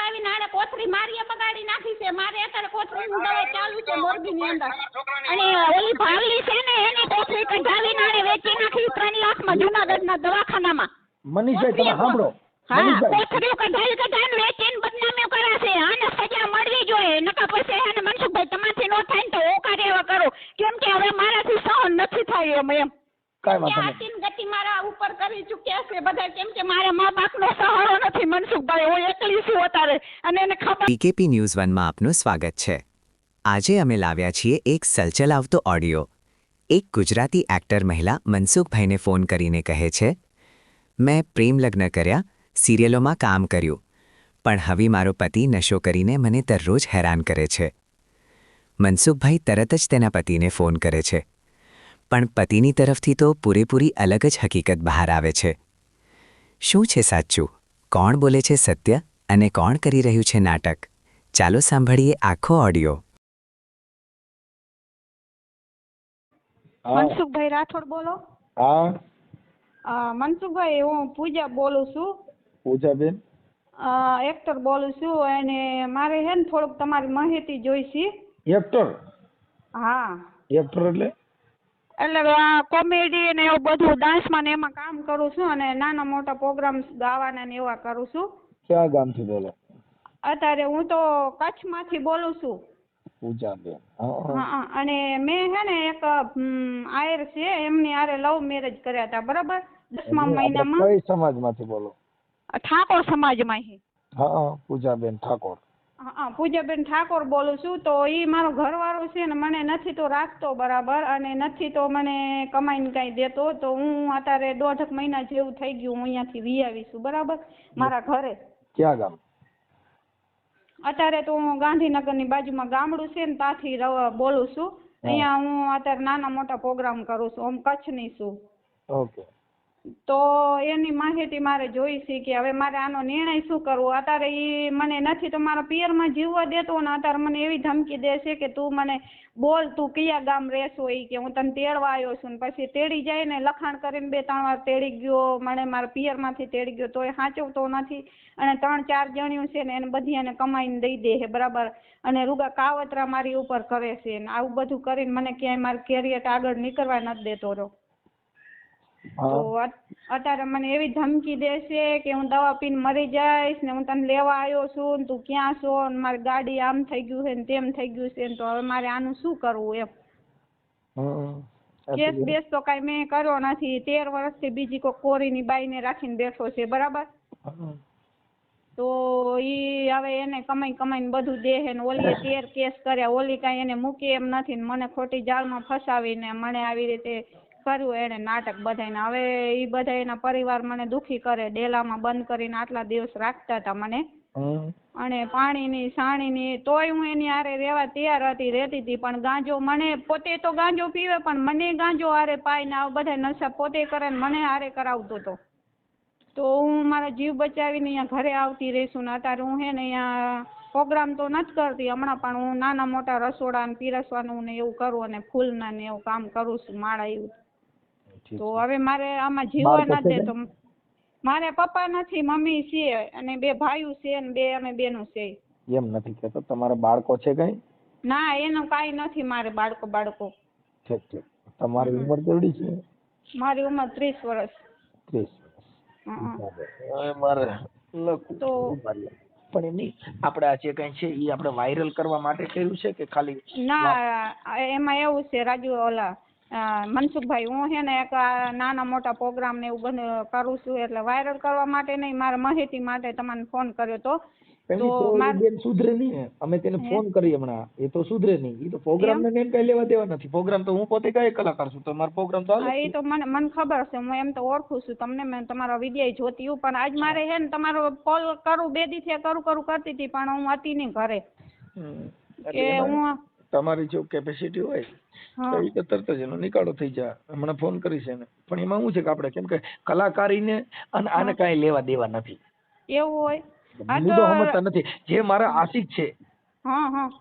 આવીને આને કોથળી મારીએ બગાડી નાખી છે. મારે અત્યારે કોથળીની દવા ચાલુ છે મોરબીની અંદર. અને ઓલી ભાવલી છે ને એની કોથળી કઢાવીને આને વેચી નાખી 3 લાખમાં જૂનાગઢના દવાખાનામાં. મનીષભાઈ તમે સાંભળો. હા, કોથળીઓ કઢાવીને વેચીને બદનામીઓ કરે છે. આને સજા મળવી જોઈએ. નકા પછી આને મનસુખભાઈ તમારથી નો થાય ને તો હું કાર્યવાહી કરું. કેમ કે હવે મારાથી સહન નથી થાય એમ. કાઈ વાંધો નહીં. ગતિ મારા ઉપર કરી ચૂક્યા છે બધા. કેમ કે મારા મા બાપનો સહારો નથી મનસુખભાઈ. હું એકલી છું અત્યારે અને એને ખબર. PKP ન્યૂઝ 1 માં આપનું સ્વાગત છે. આજે અમે લાવ્યા છીએ એક સલચલાવતો ઓડિયો. એક ગુજરાતી એક્ટર મહિલા મનસુખભાઈને ફોન કરીને કહે છે, મેં પ્રેમ લગ્ન કર્યા, સિરિયલોમાં કામ કર્યું, પણ હવે મારો પતિ નશો કરીને મને દરરોજ હેરાન કરે છે. મનસુખભાઈ તરત જ તેના પતિને ફોન કરે છે, પણ પતિની તરફથી તો પૂરેપૂરી અલગ જ હકીકત બહાર આવે છે. શું છે સાચું? કોણ બોલે છે સત્ય અને કોણ કરી રહ્યું છે નાટક? ચાલો સાંભળીએ આખો ઓડિયો. મનસુખભાઈ રાઠોડ બોલો? હા મનસુખભાઈ હું પૂજા બોલું છું. પૂજાબેન એક્ટર બોલું છું અને મારે હે ને થોડુંક તમારી માહિતી જોઈશે. એક્ટર? હા. એક્ટર એટલે કોમેડી ને એવું બધું ડાન્સમાં ને એમાં કામ કરું છું અને નાના મોટા પ્રોગ્રામ્સ ગાવાના ને એવા કરું છું. ક્યાં ગામથી બોલો? અત્યારે હું તો કચ્છમાંથી બોલું છું. પૂજાબેન. હા. અને મેં હે ને એક આયર છે એમની હારે લવ મેરેજ કર્યા હતા, બરાબર? 10મા મહિનામાં. કઈ સમાજમાંથી બોલો? ઠાકોર સમાજમાંથી. હા, પૂજાબેન ઠાકોર. હા, પૂજાબેન ઠાકોર બોલું છું. તો એ મારો ઘરવાળો છે ને મને નથી તો રાખતો બરાબર અને નથી તો મને કમાઈને કાંઈ દેતો. તો હું અત્યારે 1.5 મહિના જેવું થઈ ગયું હું અહીંયાથી વી આવી છું, બરાબર, મારા ઘરે. ક્યાં ગામ? અત્યારે તો હું ગાંધીનગરની બાજુમાં ગામડું છે ને ત્યાંથી બોલું છું. અહીંયા હું અત્યારે નાના મોટા પ્રોગ્રામ કરું છું. હું કચ્છની છું. ઓકે. તો એની માહિતી મારે જોઈ છે કે હવે મારે આનો નિર્ણય શું કરવો. અત્યારે એ મને નથી તો મારા પિયરમાં જીવવા દેતો ને અત્યારે મને એવી ધમકી દે છે કે તું મને બોલ તું કયા ગામ રહેશો, એ કે હું તને તેડવા આવ્યો છું. ને પછી તેડી જાય ને લખાણ કરીને 2-3 વાર તેડી ગયો, મને મારા પિયરમાંથી તેડી ગયો, તો એ સાચવતો નથી. અને 3-4 જણ્યું છે ને એને બધી એને કમાઈને દઈ દે છે, બરાબર. અને રૂગા કાવતરા મારી ઉપર કરે છે ને આવું બધું કરીને મને ક્યાંય મારું કેરિયર આગળ નીકળવા નથી દેતો રહ્યો. તો અત્યારે મને એવી ધમકી દેશે કે હું દવા પીને મરી જઈશ ને હું તને લેવા આવ્યો છું ને તું ક્યાં છો ને મારી ગાડી આમ થઈ ગયું છે ને તેમ થઈ ગયું છે ને તો હવે મારે આનું શું કરવું એમ. કેસ બેસ તો કઈ મેં કર્યો નથી. 13 વર્ષથી બીજી કોઈ કોરીની બાઈને રાખીને બેઠો છે, બરાબર. તો ઈ હવે એને કમાઈને બધું દે છે ને ઓલીએ 13 કેસ કર્યા. ઓલી કાંઈ એને મૂકી એમ નથી ને મને ખોટી જાળમાં ફસાવીને મને આવી રીતે કર્યું એને નાટક બધાને. હવે એ બધા એના પરિવાર મને દુખી કરે. ડેલામાં બંધ કરીને આટલા દિવસ રાખતા હતા મને અને પાણીની સાણીની, તોય હું એની હારે રહેવા તૈયાર હતી, રહેતી હતી. પણ ગાંજો મને પોતે તો ગાંજો પીવે પણ મને ગાંજો હારે પાઈને આ બધા નશા પોતે કરે ને મને હારે કરાવતો હતો. તો હું મારા જીવ બચાવીને અહીંયા ઘરે આવતી રહીશું ને અત્યારે હું હે ને અહીંયા પ્રોગ્રામ તો નથી કરતી હમણાં, પણ હું નાના મોટા રસોડા ને પીરસવાનું ને એવું કરું અને ફૂલના ને એવું કામ કરું છું, માળા એવું. તો હવે મારે આમાં જીવવા નથી દેતો. મારે પપ્પા નથી, મમ્મી છે અને 2 ભાઈઓ છે ને 2 અમે બેનો છે. એમ નથી કહેતો તમારા બાળકો છે કઈ? ના, એનું કાંઈ નથી મારે બાળકો. ઠીક. તમારી ઉંમર કેટલી છે? મારી ઉંમર 30 વર્ષ. 30 વર્ષ. મારે તો પણ એની આપણે આ જે કઈ છે એ આપણે વાયરલ કરવા માટે કર્યું છે કે ખાલી? ના, એમાં એવું છે રાજુ ઓલા મનસુખભાઈ, હું હે ને એક નાના મોટા પ્રોગ્રામ ને એવું બધું કરું છું એટલે વાયરલ કરવા માટે નહીં, મારા માહિતી માટે તમને ફોન કર્યો તો. તો બેન સુધરે નહીં. અમે તેને ફોન કરી હમણાં, એ તો સુધરે નહીં. એ તો પ્રોગ્રામ ને કઈ લેવા દેવા નથી. પ્રોગ્રામ તો હું પોતે કઈ કલાકાર છું, તો મારો પ્રોગ્રામ તો એ તો મને ખબર છે, હું એમ તો ઓળખું છું તમને. મેં તમારા વિડીયો જોતી હું, પણ આજ મારે હે ને તમારો કોલ કરું 2 દિવસથી કરું કરતી હતી પણ હું હતી નહીં ઘરે. કે હું તમારી જો કેપેસિટી હોય તો એ તરત જ એનો નિકાળો થઈ જાય. હમણાં ફોન કરીશ એને. પણ એમાં શું છે કે આપણે કેમ કે કલાકારીને અને આને કાંઈ લેવા દેવા નથી. એવું હોય મુદ્દો સમજતા નથી. જે મારા આશિક છે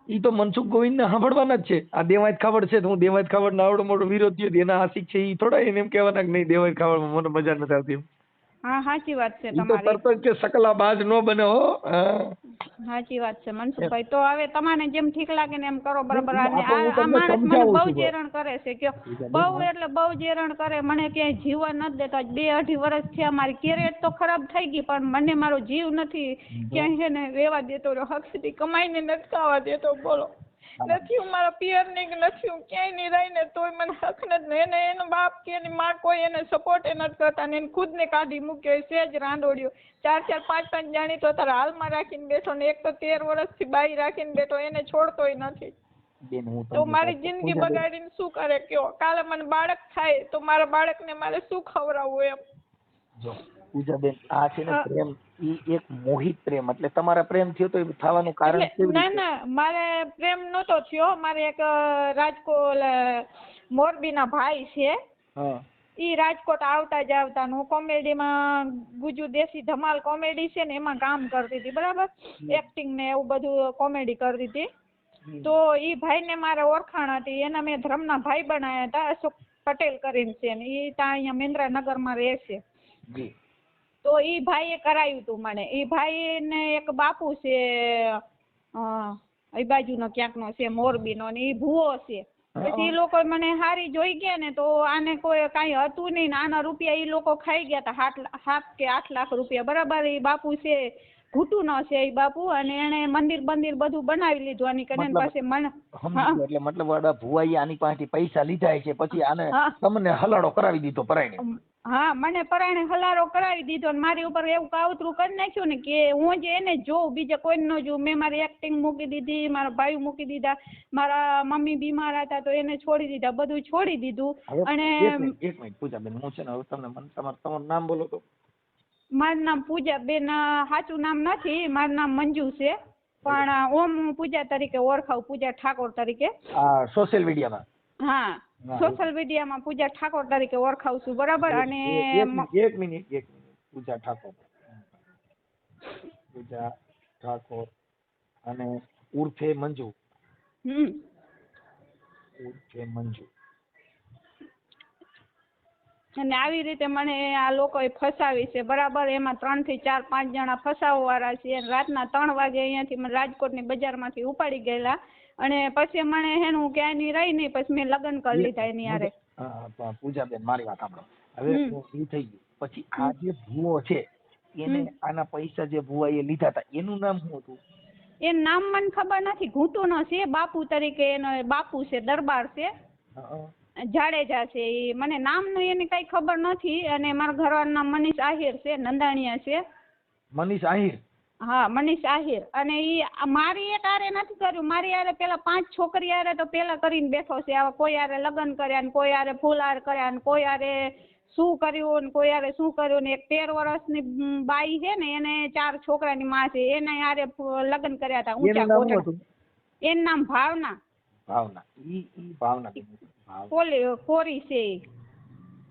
ઈ તો મનસુખ ગોવિંદ ને સાંભળવાના જ છે. આ દેવાયત ખાવડ છે તો હું દેવાયત ખાવડ ના આવડો મોટો વિરોધ થયો, એના આશિક છે ઈ થોડા એને એમ કહેવાના કે નહીં દેવાયત ખાવડ મને મજા નથી આવતી. હા, સાચી વાત છે તમારી. તો તરત જ કે સકલા બાજ નો બને હો. સાચી વાત છે મનસુખભાઈ. તો હવે તમારે જેમ ઠીક લાગે ને એમ કરો, બરાબર. આ અને તો હું આ તમને માણસ મને સમજાવું બહુ છું. જ હેરાન કરે છે કે બહુ એટલે બહુ જ હેરાન કરે. મને ક્યાંય જીવવા નથી દેતો. 2-2.5 વર્ષ થયા. મારી કેરિયર તો ખરાબ થઈ ગઈ, પણ મને મારો જીવ નથી ક્યાંય છે ને રહેવા દેતો. હક સુધી કમાઈને નથી ખાવા દેતો. બોલો, નથી હું મારા પિયર ની કે નથી હું ક્યાંય નહીં રહીને તોય મને હક નથી. એને એનો બાપ કે એની માં કોઈ એને સપોર્ટ નથી કરતા ને એને ખુદ ને કાઢી મૂક્યો. સેજ રાંદોડ્યો 4-4, 5-5 જાણી તો તારે હાલમાં રાખીને બેઠો ને એક તો 13 વર્ષથી બાઈ રાખીને બેઠો, એને છોડતોય નથી. તો મારી જિંદગી બગાડીને શું કરે કયો? કાલે મને બાળક થાય તો મારા બાળકને મારે શું ખવડાવવું એમ? જો પૂજાબેન, આ છે ને પ્રેમ, ઈ એક મોહિત પ્રેમ, એટલે તમારા પ્રેમ થયો તો એ થવાનું કારણ કેવી રીતે? ના, મારે પ્રેમ નતો થયો. મારે એક રાજકોટ મોરબીના ભાઈ છે. ઈ રાજકોટ આવતા જ આવતા હું કોમેડીમાં ગુજુ દેશી ધમાલ કોમેડી છે ને એમાં કામ કરતી હતી, બરાબર. એક્ટિંગ ને એવું બધું કોમેડી કરતી હતી. તો ઈ ભાઈને મારે ઓળખાણ હતી. એના મેં ધર્મના ભાઈ બનાવ્યા હતા. અશોક પટેલ કરીને છે ને ઈ ત્યાં અહીંયા મેંદ્રાનગરમાં રહે છે. તો ઈ ભાઈએ કરાયું હતું મને. ઈ ભાઈ ને એક બાપુ છે એ બાજુનો ક્યાંકનો છે, મોરબીનો, ને ઈ ભૂવો છે. પછી એ લોકો મને હારી જોઈ ગયા ને તો આને કોઈ કાંઈ હતું નહીં ને આના રૂપિયા ઈ લોકો ખાઈ ગયા હતા 7 કે 8 લાખ રૂપિયા, બરાબર. એ બાપુ છે ઘૂંટુનો છે એ બાપુ, અને એને મંદિર બધું બનાવી લીધું આની કને પાસે. મને એટલે મતલબ વાડા ભુવાઈ આની પાસેથી પૈસા લીધા છે, પછી આને તમને હલાડો કરાવી દીધો પરાયણે. હા, મને પરાયણે હલારો કરાવી દીધો ને મારી ઉપર એવું કાવતરું કરી નાખ્યું ને કે હું જ એને જોઉં, બીજા કોઈને ન જોઉં. મેં મારી એક્ટિંગ મૂકી દીધી, મારા ભાઈ મૂકી દીધા, મારા મમ્મી બીમાર હતા તો એને છોડી દીધા, બધું છોડી દીધું. અને એક મિનિટ પૂજાબેન, હું છે ને હવે તમને તમારું નામ બોલો તો. મારું નામ પૂજાબેન, સાચું નામ નથી. મારું નામ મંજુ છે, પણ ઓમ હું પૂજા તરીકે ઓળખાવું, પૂજા ઠાકોર તરીકે. સોશિયલ મીડિયામાં? હા, સોશિયલ મીડિયામાં પૂજા ઠાકોર તરીકે ઓળખાવું છું, બરાબર. અને એક મિનિટ પૂજા ઠાકોર અને ઉર્ફે મંજુ. અને આવી રીતે મને આ લોકોએ ફસાવી છે, બરાબર. એમાં 3 થી 4, 5 જણા ફસાવવાળા છે. રાતના 3 વાગે અહીંયાથી મને રાજકોટની બજારમાંથી ઉપાડી ગયેલા. અને પછી મને હેનું ક્યાંય નહીં રહી નહીં, પછી મેં લગ્ન કરી લીધા એની હારે. પૂજાબેન, મારી વાત સાંભળો. હવે એ થઈ ગયું, પછી આ જે ભૂવો છે એને આના પૈસા જે ભુવાએ લીધા હતા એનું નામ શું હતું? એનું નામ મને ખબર નથી. ઘૂંટુનો છે, બાપુ તરીકે એનો બાપુ છે, દરબાર છે, જાડેજા છે. એ મને નામનું એની કઈ ખબર નથી. અને મારા ઘરવાળાનું નામ મનીષ આહિર છે, નંદાણીયા છે. મનીષ આહિર? હા, મનીષ આહિર. અને ઈ મારી એક આરે નથી કર્યું, મારી આરે પેલા 5 છોકરી આરે તો પેલા કરીને બેઠો છે. આવા કોઈ આરે લગ્ન કર્યા ને કોઈ આરે ફૂલહાર કર્યા ને કોઈ આરે શું કર્યું ને કોઈ આરે શું કર્યું ને એક 13 વર્ષની બાઈ છે ને એને 4 છોકરાની માં છે, એને આરે લગ્ન કર્યા હતા ઊંચા કોટડા. એનું નામ ભાવના. કોરી છે.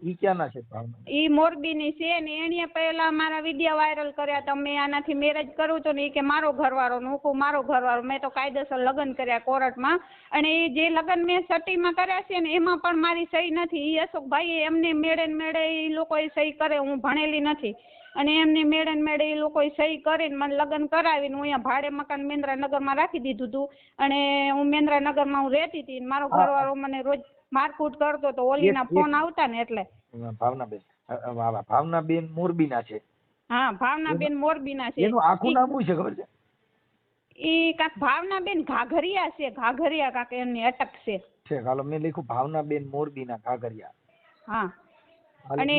ઈ ક્યાંના છે ભાવના? ઈ મોરબીની છે ને એણે પહેલા મારા વિડિયો વાયરલ કર્યા હતા. મેં આનાથી મેરેજ કરું તો ને ઈ કે મારો ઘરવાળો, હું મારો ઘરવાળો. મેં તો કાયદેસર લગ્ન કર્યા કોર્ટમાં. અને એ જે લગ્ન મેં સટીમાં કર્યા છે ને એમાં પણ મારી સહી નથી. ઈ અશોકભાઈ એમને મેળે ને મેળે એ લોકોએ સહી કરે, હું ભણેલી નથી. અને એમની મેળે ને મેળે એ લોકોએ સહી કરીને મને લગ્ન કરાવીને હું અહીંયા ભાડે મકાન મેંદ્રાનગરમાં રાખી દીધું હતું. અને હું મેંદ્રાનગરમાં હું રહેતી હતી. મારો ઘરવાળો મને રોજ મારકૂટ કરતો તો ઓલીના ફોન આવતા ને એટલે. ભાવનાબેન મોરબીના છે? હા, ભાવનાબેન મોરબીના છે. એનું આખું નામ શું છે ખબર છે? ઈ કાક ભાવનાબેન ઘાઘરિયા છે, ઘાઘરિયા કાક એમની અટક છે. હાલો મેં લખ્યું ભાવનાબેન મોરબીના ઘાઘરિયા. હા, અને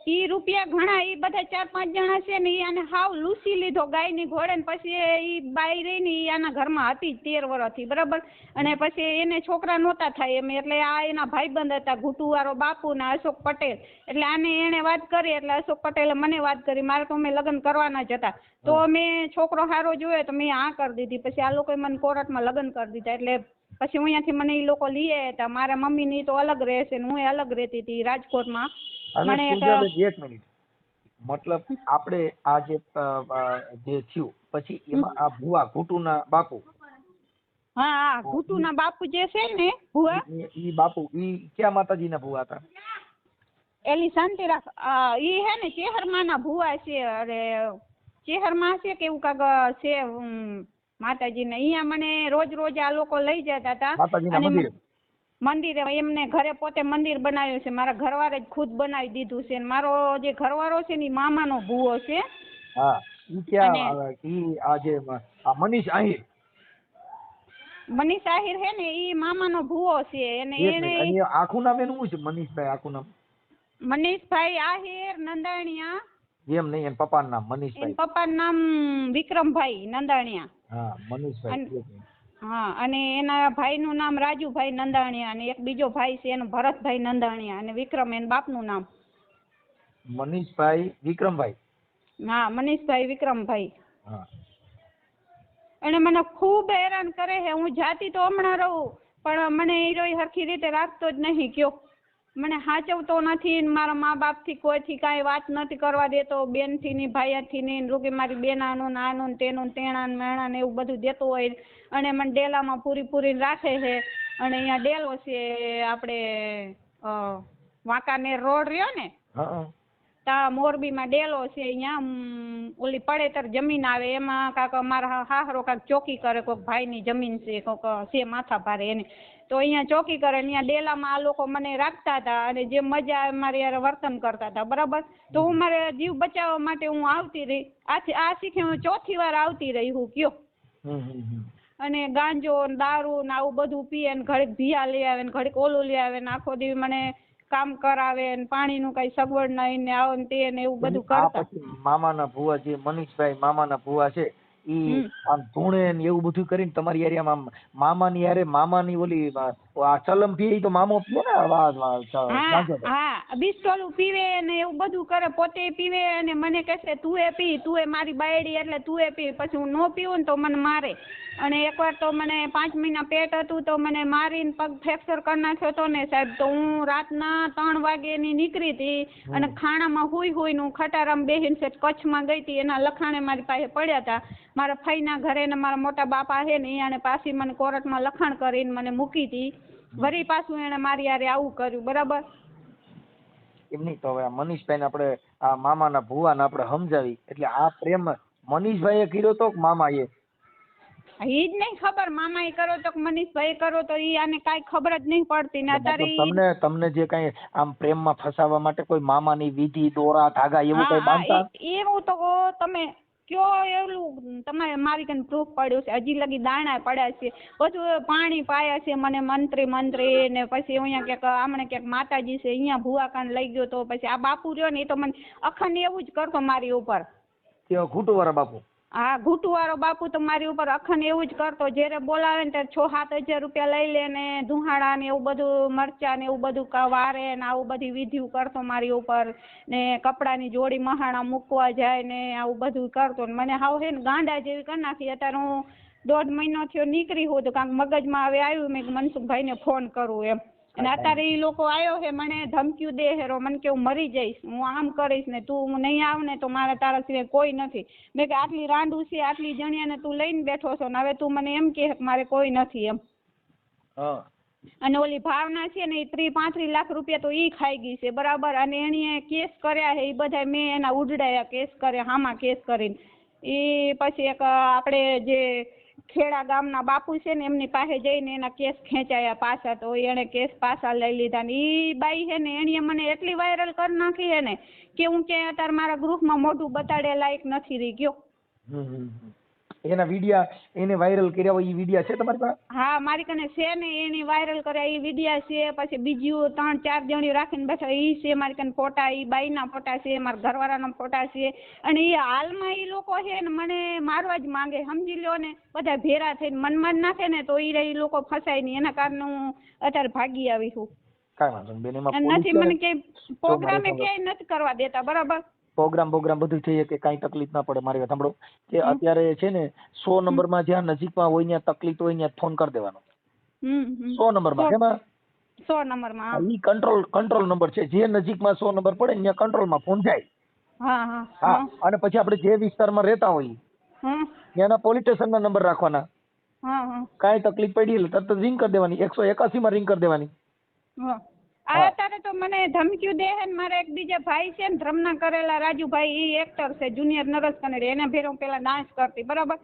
ઈ રૂપિયા ઘણા, ઈ બધા 4-5 જણા છે ને ઈ આને હાવ લૂસી લીધો ગાયની ઘોડે ને પછી ઈ બાઈ રહી ને ઈ આના ઘરમાં હતી 13 વર્ષથી, બરાબર. અને પછી એને છોકરા નહોતા થાય એમ, એટલે આ એના ભાઈબંધ હતા ઘૂંટુવાળો બાપુ ને અશોક પટેલ. એટલે આને એને વાત કરી, એટલે અશોક પટેલે મને વાત કરી. મારે તો મેં લગ્ન કરવાના જ હતા. તો મેં છોકરો સારો જોયો તો મેં આ કરી દીધી. પછી આ લોકોએ મને કોર્ટમાં લગ્ન કરી દીધા. એટલે પછી અહીંયાથી મને ઈ લોકો લઈ આવ્યા હતા. મારા મમ્મી ની તો અલગ રહેશે ને હું અલગ રહેતી હતી રાજકોટમાં. મને એક મિનિટ, મતલબ આપણે આ જે થયું પછી એમાં આ ભુવા ઘૂંટુના બાપુ? હા, ઘૂંટુના બાપુ જે છે ને ભુવા, ઈ બાપુ ઈ ક્યાં માતાજીના ભુવા હતા? એલી શાંતિ રાખ. ઈ હે ને ચેહરમાના ભુવા છે. અરે શહેરમાં છે કે એવું કાંક છે માતાજીને અહીંયા મને રોજ રોજ આ લોકો લઈ જતા હતા માતાજીના અને મંદિરે? મંદિરે એમને ઘરે પોતે મંદિર બનાવ્યું છે, મારા ઘરવાળે જ ખુદ બનાવી દીધું છે. મારો જે ઘરવાળો છે ને ઈ મામાનો ભૂવો છે. હા, ઈ ક્યાં આવે? ઈ આ જે આ મનીષ આહિર. મનીષ આહિર હે ને ઈ મામાનો ભૂવો છે અને એને આખું નામ એનું શું છે? મનીષભાઈ આખું નામ? મનીષભાઈ આહિર નંદાણીયા. એમ નહીં, એના પપ્પાનું નામ મનીષભાઈ. એના પપ્પાનું નામ વિક્રમભાઈ નંદાણીયા. હા, મનીષભાઈ. હા, અને એના ભાઈનું નામ રાજુભાઈ નંદાણીયા અને એક બીજો ભાઈ છે એનો ભરતભાઈ નંદાણીયા અને વિક્રમ એના બાપનું નામ. મનીષભાઈ વિક્રમભાઈ. હા, મનીષભાઈ વિક્રમભાઈ. હા. અને મને ખૂબ હેરાન કરે છે. હું જાતી તો હમણાં રહું પણ મને હીરો હરખી રીતે રાખતો જ નહીં. કયો મને સાચવતો નથી. મારા મા બાપથી કોઈથી કાંઈ વાત નથી કરવા દેતો. બેનથી ની ભાઈથી ની રૂકી મારી બેનાનું નાનું તેનું તેણાનું મેણાને એવું બધું દેતો હોય અને મને ડેલામાં પૂરી રાખે છે. અને અહીંયા ડેલો છે આપણે વાંકાનેર રોડ રહ્યો ને તા મોરબીમાં ડેલો છે. અહીંયા ઓલી પડેતર જમીન આવે એમાં કાંક મારા હાહરો કાંક ચોકી કરે. કોઈક ભાઈની જમીન છે, કોઈક છે માથા ભારે એને, તો અહીંયા ચોકી કરે. અહીંયા ડેલામાં આ લોકો મને રાખતા હતા અને જે મજા મારી યાર વર્તન કરતા હતા. બરાબર, તો હું મારે જીવ બચાવવા માટે હું આવતી રહી. આ શીખે હું 4થી વાર આવતી રહી હું. કયો અને ગાંજો દારૂ ને આવું બધું પીએ ને ઘડીક ભીયા લઈ આવે ને ઘડીક ઓલું લઈ આવે ને આખો દી મને કામ કરાવે ને પાણીનું કઈ સગવડ નહીં ને આવો ને તે ને એવું બધું કરતા. મામાના ભુવા જે મનીષભાઈ મામાના ભુવા છે ઈ આમ ધૂણે ને એવું બધું કરીને તમારી એરિયામાં મામાની યારે મામાની ઓલી આ ચલમ પીએ તો મામો પીએ ને? હા, બિસ્ટોલું પીવે ને એવું બધું કરે. પોતે પીવે અને મને કહેશે તું એ પી, તું એ મારી બાયડી એટલે તું એ પી. પછી હું ન પીવું ને તો મને મારે. અને એકવાર તો મને 5 મહિના પેટ હતું તો મને મારીને પગ ફ્રેક્ચર કરી નાખ્યો હતો ને સાહેબ. તો હું રાતના 3 વાગ્યાની નીકળી હતી અને ખાણામાં હુઈ નું ખટારામાં બેહીને કચ્છમાં ગઈ હતી. એના લખાણે મારી પાસે પડ્યા હતા. મારા ફઈના ઘરે ને મારા મોટા બાપા છે ને એને પાછી મને કોર્ટમાં લખાણ કરીને મને મૂકી હતી. વળી પાછું એને મારી યારે આવું કર્યું. બરાબર, એમ નહીં તો હવે મનીષભાઈ આપણે આ મામાના ભુવાને આપણે સમજાવી એટલે આ પ્રેમ મનીષભાઈએ કર્યો તો મામાએ? ઈ જ નહીં ખબર મામા એ કરો તો મનીષભાઈ કરો તો ઈ આને કાંઈ ખબર જ નહીં પડતી ને અત્યારે તમને જે કઈ આમ પ્રેમમાં ફસાવવા માટે કોઈ મામાની વિધિ દોરા ધાગા એવું કઈ બાંધતા? એવું તો તમે કયો એવું તમારે મારી કને પ્રૂફ પડ્યું છે. હજી લગી દાણા પડ્યા છે, બધું પાણી પાયા છે મને મંત્રી ને પછી અહીંયા ક્યાંક આમણે ક્યાંક માતાજી છે અહીંયા ભુવા કાન લઈ ગયો. તો પછી આ બાપુ રહ્યો ને એ તો મને અખંડ એવું જ કરતો મારી ઉપર. ઘૂંટુવાળા બાપુ? હા, ઘૂંટુવાળો બાપુ તો મારી ઉપર અખંડ એવું જ કરતો. જ્યારે બોલાવે ને ત્યારે 6-7 હજાર રૂપિયા લઈ લે ને ધુહાડા ને એવું બધું મરચા ને એવું બધું વારે ને આવું બધી વિધિ કરતો મારી ઉપર ને કપડાની જોડી મહાણા મૂકવા જાય ને આવું બધું કરતો. ને મને હાવ હે ને ગાંડા જેવી કરી નાખી. અત્યારે હું 1.5 મહિનો થયો નીકળી હોઉં તો કાંક મગજમાં હવે આવ્યું મેં મનસુખભાઈને ફોન કરું એમ. અને અત્યારે એ લોકો આવ્યો છે મને ધમકીઓ દે હેરો. મને કે હું મરી જઈશ, હું આમ કરીશ ને તું નહીં આવ ને તો મારા તારા સિવાય કોઈ નથી. મેં કે આટલી રાંડું છે આટલી જણિયાને તું લઈને બેઠો છો ને હવે તું મને એમ કે મારે કોઈ નથી એમ. અને ઓલી ભાવના છે ને એ 30-35 લાખ રૂપિયા તો ઈ ખાઈ ગઈ છે. બરાબર, અને એણે કેસ કર્યા છે એ બધા મેં એના ઉડાડ્યા કેસ કર્યા હામાં કેસ કરીને. એ પછી એક આપણે જે ખેડા ગામના બાપુ છે ને એમની પાસે જઈને એના કેસ ખેંચાયા પાછા. તો એને કેસ પાછા લઈ લીધા ને ઈ બાઈ છે ને એણે મને એટલી વાયરલ કરી નાખી છે ને કે હું કે અત્યારે મારા ગ્રુપમાં મોઢું બતાડે લાયક નથી રહી ગયો. એના વિડિયા એને વાયરલ કર્યા હોય એ વિડિયા છે તમારી પાસે? હા, મારી કને છે ને એને વાયરલ કર્યા એ વિડિયા છે. પછી બીજું 3-4 જણી રાખીને બેઠા ઈ છે મારી કને ફોટા. ઈ બાઈના ફોટા છે, મારા ઘરવાળાના ફોટા છે. અને એ હાલમાં એ લોકો છે ને મને મારવા જ માંગે. સમજી લો ને, બધા ભેરા થઈને મનમાં જ નાખે ને તો એ લોકો ફસાય નહીં. એના કારણે હું અત્યારે ભાગી આવી છું. કાંઈ વાંધો નહીં બેન, એમાં નથી મને ક્યાંય પ્રોગ્રામે ક્યાંય નથી કરવા દેતા. બરાબર, પ્રોગ્રામ બધું થઈ કે કાંઈ તકલીફ ના પડે. મારી વાત સાંભળો કે અત્યારે છે ને 100 નંબરમાં જ્યાં નજીકમાં હોય ત્યાં તકલીફ હોય ત્યાં ફોન કરી દેવાનો. 100 નંબરમાં કેમાં 100 નંબરમાં ઈ કંટ્રોલ નંબર છે. જે નજીકમાં 100 નંબર પડે ત્યાં કંટ્રોલમાં ફોન જાય. હા, અને પછી આપણે જે વિસ્તારમાં રહેતા હોઈએ ત્યાંના પોલીસ સ્ટેશનના નંબર રાખવાના. કાંઈ તકલીફ પડી એટલે તરત રિંગ કરી દેવાની. 181 માં રિંગ કરી દેવાની. આ અત્યારે તો મને ધમકીઓ દે છે ને મારા એક બીજા ભાઈ છે ને ધ્રમના કરેલા રાજુભાઈ, ઈ એક્ટર છે જુનિયર નરેશ કનેડી, એને ભેર હું પેલા ડાન્સ કરતી બરાબર,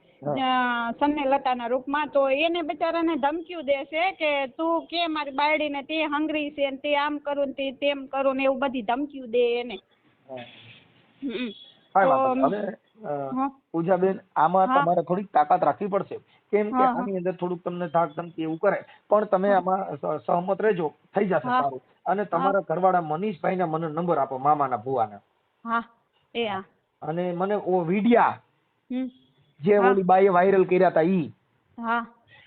સન્નેલતાના રૂપમાં. તો એને બિચારાને ધમકીઓ દે છે કે તું કે મારી બાયડીને તે હંગરી છે ને તે આમ કરું ને તેમ કરું ને એવું બધી ધમકીઓ દે એને. હવે પૂજાબેન આમાં તમારે થોડીક તાકાત રાખવી પડશે, કેમ કે આની અંદર થોડુંક તમને ધાક ધમકી એવું કરે, પણ તમે આમાં સહમત રહેજો, થઈ જશે સારું. અને તમારા ઘરવાળા મનીષભાઈ ના મને નંબર આપો, મામાના ભુવાના. અને મને ઓ વિડિયા જે ઓલી બાઈએ વાયરલ કર્યા હતા ઈ,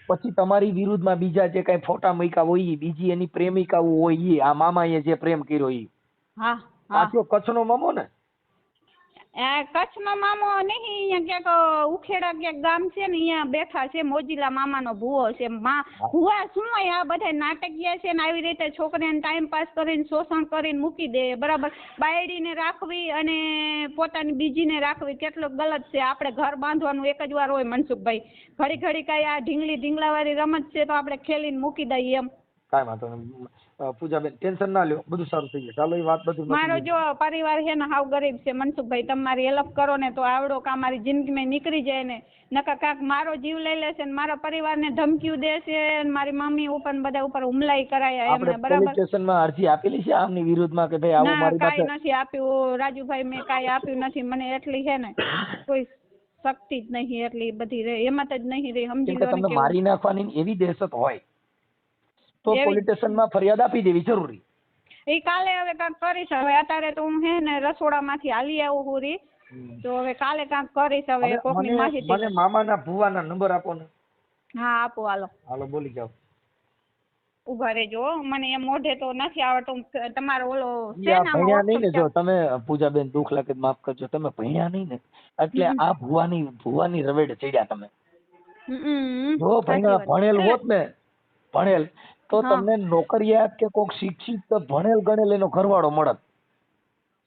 પછી તમારી વિરુદ્ધમાં બીજા જે કઈ ફોટા મૂક્યા હોય, બીજી એની પ્રેમિકા હોય ઈ, આ મામાએ જે પ્રેમ કર્યો ઈ. આ કયો કચ્છનો મામો ને? કચ્છનો મામો નહીં, અહીંયા ક્યાંક ઉખેડા ક્યાંક ગામ છે ને અહીંયા બેઠા છે, મોજીલા મામાનો ભૂવો છે. ભૂવા શું હોય આ બધા નાટકીય છે ને આવી રીતે છોકરીને ટાઈમ પાસ કરીને શોષણ કરીને મૂકી દે બરાબર. બાયડીને રાખવી અને પોતાની બીજીને રાખવી કેટલું ગલત છે. આપણે ઘર બાંધવાનું એક જ વાર હોય મનસુખભાઈ, ઘડી ઘડી કઈ આ ઢીંગલા વાળી રમત છે તો આપણે ખેલીને મૂકી દઈએ એમ. કાંઈ વાંધો નહીં પૂજાબેન, ટેન્શન ના લ્યો, બધું સારું થઈ જાય. ચાલો એ વાત બધું. મારો જો પરિવાર છે ને હાવ ગરીબ છે મનસુખભાઈ, તમારી હેલ્પ કરો ને તો આવડો કા મારી જિંદગીમાં નીકળી જાય ને, નકા કાક મારો જીવ લઈ લેશે ને મારા પરિવારને ધમકીઓ દેશે, મારી મમ્મી ઉપર બધા ઉપર હુમલાઈ કરાયા એમને બરાબર. પોલીસ સ્ટેશનમાં અરજી આપેલી છે આમની વિરુદ્ધમાં કે ભાઈ આવું મારી પાસે? કાંઈ નથી આપ્યું રાજુભાઈ, મેં કાંઈ આપ્યું નથી. મને એટલી છે ને કોઈ શક્તિ જ નહીં, એટલી બધી હિંમત જ નહીં રહી. સમજી લો ને, મારી નાખવાની એવી દહેશત હોય તો પોલીસ સ્ટેશનમાં ફરિયાદ આપી દેવી જરૂરી. એ કાલે હવે કાંક કરીશ. હવે અત્યારે તો હું હે ને રસોડામાંથી હાલી આવું હુરી, તો હવે કાલે કાંક કરીશ. હવે કોકની માહિતી. મને મામાના ભુવાના નંબર આપો ને. હા આપો, હાલો બોલી જાઓ. ઉભા રહેજો, મને એમ મોઢે તો નથી આવડતું. તમારો ઓલો ભણ્યા નહીં ને, જો તમે પૂજાબેન દુઃખ લાગે માફ કરજો, તમે ભણ્યા નહીં ને એટલે આ ભુવાની રવેડે ચડ્યા તમે. જો ભણેલ હોત ને, ભણેલ તો તમને નોકરિયાત કે કોક શિક્ષિત ભણેલ ગણેલ એનો ઘરવાળો મળત.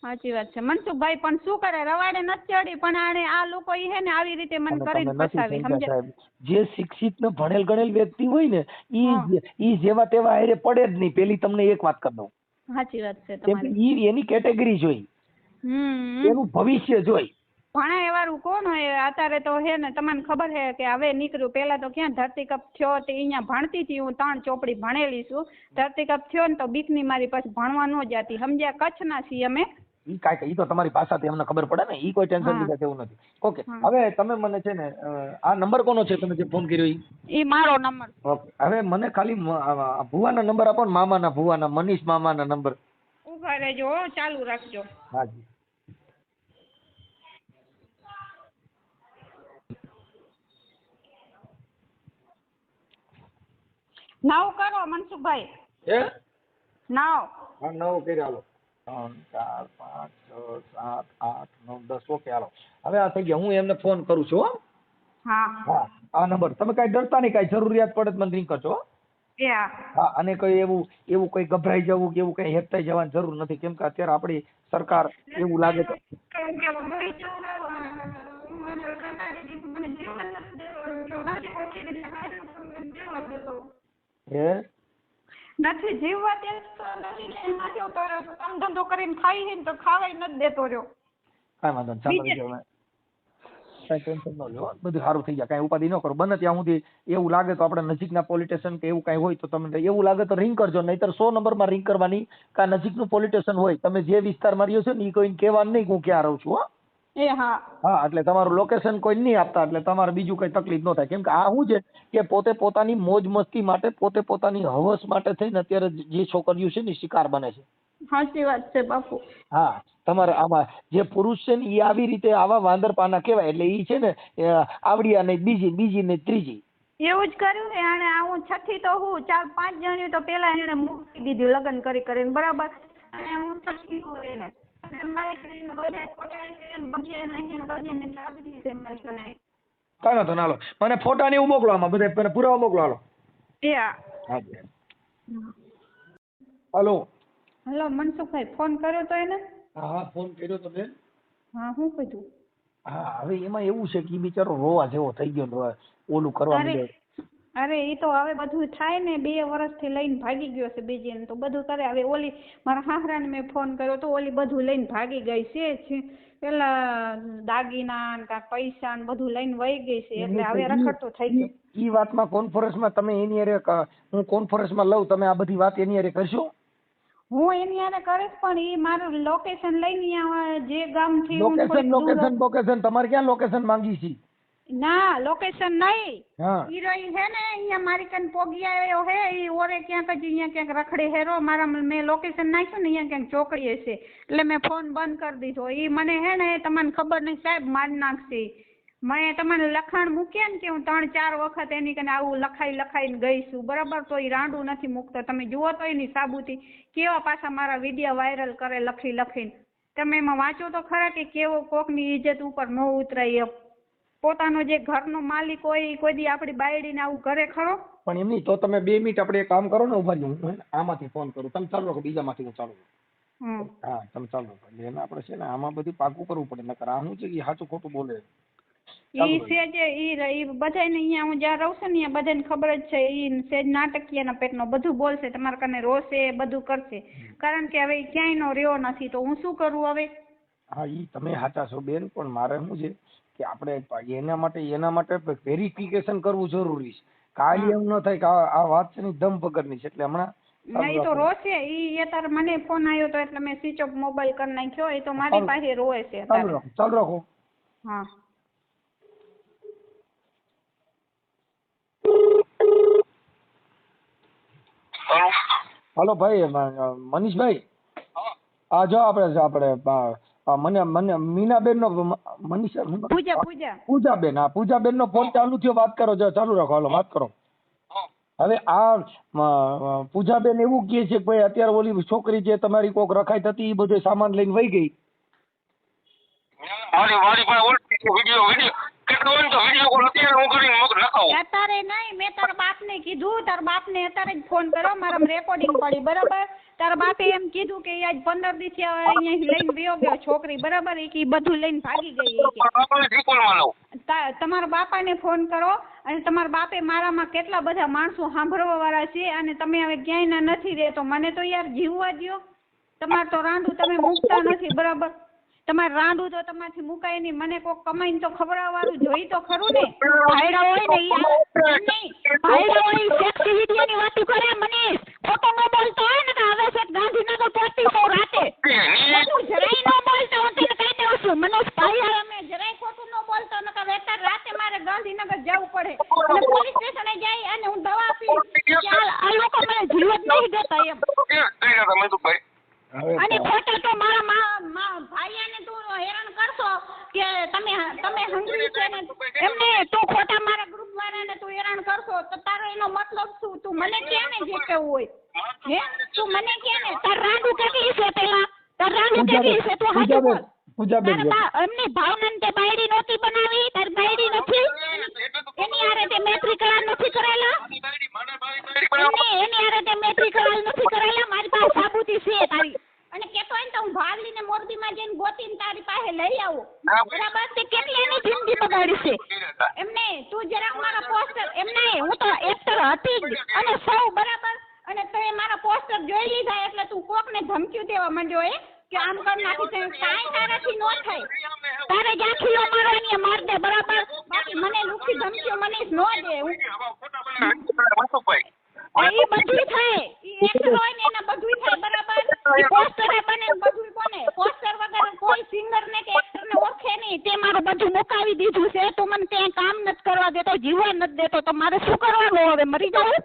સાચી વાત છે મનસુખભાઈ, પણ શું કરે રવાડે નથી ચડી, પણ આને આ લોકો હે ને આવી રીતે મને કરીને ફસાવી. સમજ્યા? જે શિક્ષિત ને ભણેલ ગણેલ વ્યક્તિ હોય ને ઈ જેવા તેવા હારે પડે જ નહીં. પેલી તમને એક વાત કરી દઉં. સાચી વાત છે તમારી. ઈ એની કેટેગરી જોઈ, એનું ભવિષ્ય જોઈ. ભણા એવાળું કોણ હોય અત્યારે તો હે ને, તમને ખબર છે કે હવે નીકળ્યું. પેલા તો ક્યાં ધરતીકપ થયો તે અહીંયા ભણતી હતી, હું 3 ચોપડી ભણેલી છું. ધરતીકપ થયો ને તો બીકની મારી પાસે ભણવા ન જતી. સમજ્યા? કચ્છના છીએ અમે. ઈ કાંઈ ઈ તો તમારી ભાષાથી અમને ખબર પડે ને, ઈ કોઈ ટેન્શન લીધા જેવું નથી. ઓકે, હવે તમે મને છે ને આ નંબર કોનો છે તમે જે ફોન કર્યો ઈ મારો નંબર. ઓકે, હવે મને ખાલી ભુવાના નંબર આપો ને, મામાના ભુવાના, મનીષ મામાના નંબર. ઉભા રહેજો, ચાલુ રાખજો. હાજી. નવ કરો મનસુખભાઈ. 9. હા 9 કર્યા. હાલો 3 4 5 6 7 8 9 10. ઓકે હાલો, હવે આ થઈ ગયા. હું એમને ફોન કરું છું. હા આ નંબર. તમે કઈ ડરતા નહીં, કઈ જરૂરિયાત પડે તો મને રિંગ કરજો. હા, અને કઈ એવું કઈ ગભરાઈ જવું કે એવું કઈ હેપતાઈ જવાની જરૂર નથી, કેમ કે અત્યારે આપણી સરકાર એવું લાગે તો નથી જીવવા દેતો, કામ ધંધો કરીને ખાઈ હે તો ખાવાય નથી દેતો રહ્યો. કાંઈ વાંધો નહીં, કઈ ટેન્શન ન લો, બધું સારું થઈ જાય. કઈ ઉપાધિ ન કરો. બને ત્યાં સુધી એવું લાગે તો આપણે નજીકના પોલીસ સ્ટેશન કે એવું કઈ હોય તો તમને એવું લાગે તો રિંગ કરજો, નહીતર 100 નંબરમાં રિંગ કરવાની. કા નજીકનું પોલીસ સ્ટેશન હોય, તમે જે વિસ્તારમાં રહ્યો છો ને એ કોઈને કહેવાનું નહીં હું ક્યાં રહું છું. હા, એટલે તમારું લોકેશન કોઈ નહીં આપતા, એટલે તમારે બીજું કઈ તકલીફ ન થાય. કેમ કે આ શું છે કે પોતે પોતાની મોજ મસ્તી માટે, પોતે પોતાની હવસ માટે થઈને અત્યારે જે છોકરીઓ છે ને શિકાર બને છે. સાચી વાત છે બાપુ. હા, તમારે આમાં જે પુરુષ છે ને એ આવી રીતે આવા વાંદરપાના કહેવાય. એટલે એ છે ને આવડિયા નહીં, બીજી નહીં, ત્રીજી એવું જ કર્યું ને આને. હું છઠ્ઠી તો હું 4-5 જણ્યું તો પેલા એને મૂકી દીધું લગ્ન કરીને બરાબર. અને હું છઠ્ઠી હું એને કાંઈ વાંધો ના. મને ફોટા ને એવું મોકલો, આમાં બધા પુરાવા મોકલો. હાલો. હલો મનસુખભાઈ, ફોન કર્યો તો એને? હા ફોન કર્યો તો બેન. હા શું કીધું? હા, હવે એમાં એવું છે કે બિચારો રોવા જેવો થઈ ગયો, ઓલું કરવા માંડ્યો. અરે ઈ તો હવે બધું થાય ને, 2 વર્ષથી લઈને ભાગી ગયો છે બીજી ને, તો બધું કરે. હવે ઓલી મારા હાહરાને મેં ફોન કર્યો તો ઓલી બધું લઈને ભાગી ગઈ છે. પેલા દાગીના ને કાંઈક પૈસા ને બધું લઈને વહી ગઈ છે, એટલે હવે રખડતો થઈ ગયો. ઈ વાતમાં કોન્ફરન્સમાં તમે એની હારે હું કોન્ફરન્સમાં લઉં, તમે આ બધી વાત એની હારે કરશો? હું એની હારે કરીશ, પણ ઈ મારું લોકેશન લઈને જે ગામથી લોકેશન તમારે ક્યાં લોકેશન માંગી છે? ના લોકેશન નહીં, હા ઈ રહી હે ને અહીંયા મારી કન પોગી આવ્યો હે, ઈ ઓરે ક્યાંક જ અહીંયા ક્યાંક રખડે હેરો. મારા મેં લોકેશન નાખ્યું ને અહીંયા ક્યાંક ચોકડીએ છે, એટલે મેં ફોન બંધ કરી દીધો. ઈ મને હે ને તમને ખબર નહીં સાહેબ મારી નાખશે. મેં તમને લખાણ મૂક્યા ને કે હું 3-4 વખત એની કને આવું લખાઈને ગઈ છું, બરાબર, તો ઈ રાંડું નથી મૂકતો. તમે જુઓ તો એની સાબુતી કેવા પાછા મારા વિડીયો વાયરલ કરે લખીને. તમે એમાં વાંચો તો ખરા કે કેવો કોકની ઇજ્જત ઉપર ન ઉતરાય. પોતાનો જે ઘરનો માલિક હોય કોઈ દી આપણી બાયડીને આવું કરે ખરો? પણ એમની તો તમે 2 મિનિટ આપણે એક કામ કરો ને, ઉભા રહ્યો, હું આમાંથી ફોન કરું, તમે ચાલુ રાખો, બીજામાંથી હું ચાલુ કરું. હા તમે ચાલુ રાખો, એટલે એને આપણે છે ને આમાં બધું પાકું કરવું પડે, નકર આ શું છે કે સાચું ખોટું બોલે. ઈ સેજ ઈ બધાને અહીંયા હું જ્યાં રહું છું ને અહીંયા બધાને ખબર જ છે, ઈ સેજ નાટકીયના પેટનો બધું બોલશે, તમારા કને રોશે, બધું કરશે, કારણ કે હવે ક્યાંય નો રહ્યો નથી, તો હું શું કરું હવે? હા ઈ તમે સાચા છો બેન, પણ મારે શું છે કે આપણે એના માટે વેરિફિકેશન કરવું જરૂરી છે. કાલે એમ ન થાય કે આ વાત છે ને દમ વગરની છે, એટલે હમણાં નહીં તો રોશે. ઈ અત્યારે મને ફોન આવ્યો તો એટલે મેં સ્વિચ ઓફ મોબાઈલ કરી નાખ્યો. એ તો મારી પાસે રોય છે. ચાલુ રાખો. હા હાલો ભાઈ મનીષભાઈ, આ જો આપણે મને મીનાબેન નો પૂજાબેન, હા પૂજાબેન નો ફોન ચાલુ થયો, વાત કરો. ચાલુ રાખો, હાલો વાત કરો. હવે આ પૂજાબેન એવું કહે છે કે ભાઈ અત્યારે ઓલી છોકરી જે તમારી કોક રખાઈ હતી એ બધો સામાન લઈને વહી ગઈ. અત્યારે નહીં, મેં તારા બાપને કીધું, તારા બાપને અત્યારે જ ફોન કર્યો, મારા રેકોર્ડિંગ પડી, બરાબર. તારા બાપે એમ કીધું કે આજ 15 દિવસ અહીંયા લઈને વયો ગયો છોકરી, બરાબર, એ બધું લઈને ભાગી ગઈ. તમારા બાપાને ફોન કરો, અને તમારા બાપે મારામાં કેટલા બધા માણસો સાંભળવા વાળા છે, અને તમે હવે ક્યાંય ના નથી રહેતો. મને તો યાર જીવવા દ્યો. તમારે તો રાંડું તમે મૂકતા નથી, બરાબર. તમારે રાંડું તો તમારથી મુકાય નહીં. મને કોક કમાઈને તો ખવડાવવાનું જોઈ તો ખરું ને. ભાઈડા હોય ને ભાઈડા હોય સેક્સી વિડિયોની વાતો કરે. મને ખોટો ન બોલતો હોય ને તો હવે છે ગાંધીનગર પહોંચી તો રાતે ખોટું જરાય ન બોલતો. હું તને કહી દઉં છું મનોજ ભાઈ, અમે જરાય ખોટું ન બોલતો, નકર અત્યારે રાતે મારે ગાંધીનગર જવું પડે અને પોલીસ સ્ટેશને જાય અને હું દવા આપી કે આ લોકો મને જીવત નહીં દેતા એમ. અને ખોટા તો મારા ભાઈને તું હેરાન કરશો કે તમે હંગરી છે ને એમને તું ખોટા મારા ગ્રુપ વાળાને તું હેરાન કરશો તો તારો એનો મતલબ શું? તું મને કે ને જે કેવું હોય, હે તું મને કે ને તાર રાંડુ કેટલી છે, પેલા તાર રાંડુ કેટલી છે તું હાજર બોલ. એમની ભાવનાને તે બાયડી નહોતી બનાવી, તાર બાયડી નથી એની હારે તે મેત્રી કરાર નથી કરેલા, એની હારે તે મેત્રી કરાર નથી કરેલા. મારી પાસે સાબુતી છે તારી, અને કેતો હોય ને તો હું ભાગ લઈને મોરબીમાં જઈને ગોતીને તારી પાસે લઈ આવું, બરાબર. તે કેટલી એની જિંદગી બગાડી છે એમને. તું જરાક મારા પોસ્ટર એમને, હું તો એક્ટર હતી જ અને સૌ, બરાબર. અને તે મારા પોસ્ટર જોઈ લીધા એટલે તું કોકને ધમકી દેવા માંડ્યો કે આમ કર નાખી છે. કાંઈ તારાથી ન થાય, તારે જ્યાં ખીલો મારવાની માર દે, બરાબર. બાકી મને લુખી ધમકીઓ મને ન દે. એ બધું થાય, એ એક્ટર હોય ને એના બધું થાય, બરાબર. એ પોસ્ટર બને બધું બને. પોસ્ટર વગર કોઈ સિંગર ને કે એક્ટર ને ઓળખે નહીં. તે મારું બધું મુકાવી દીધું છે. તો મને ત્યાં કામ નથી કરવા દેતો, જીવવા નથી દેતો, તો મારે શું કરવાનું હવે? મરી જવું?